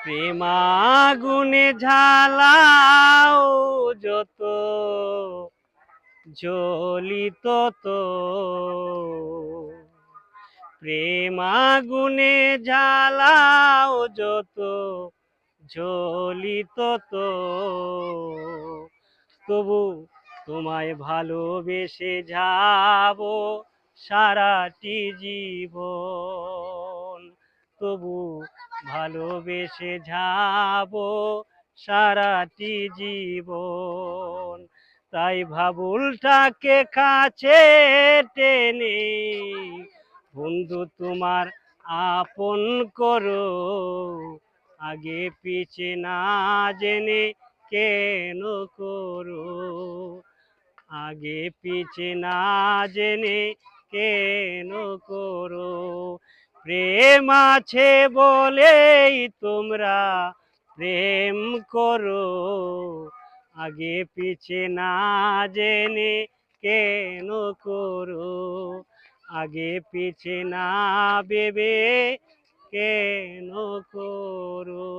প্রেমাগুনে ঝালাও যত জ্বলিত তো, প্রেমাগুনে জ্বালাও যত জ্বলিত তো, তবু তোমায় ভালোবেসে যাবো সারাটি জীবন, তবু ভালোবেসে যাবো সারাটি জীবন। তাই ভাবুলটাকে কাছে টেনে বন্ধু তোমার আপন করো, আগে পিছে না জেনে কেন করো, আগে পিছে না জেনে কেন করো। প্রেম আছে বলেই তোমরা প্রেম করো, আগে পিছে না জেনে কেন করো, আগে পিছে না ভেবে কেন করো।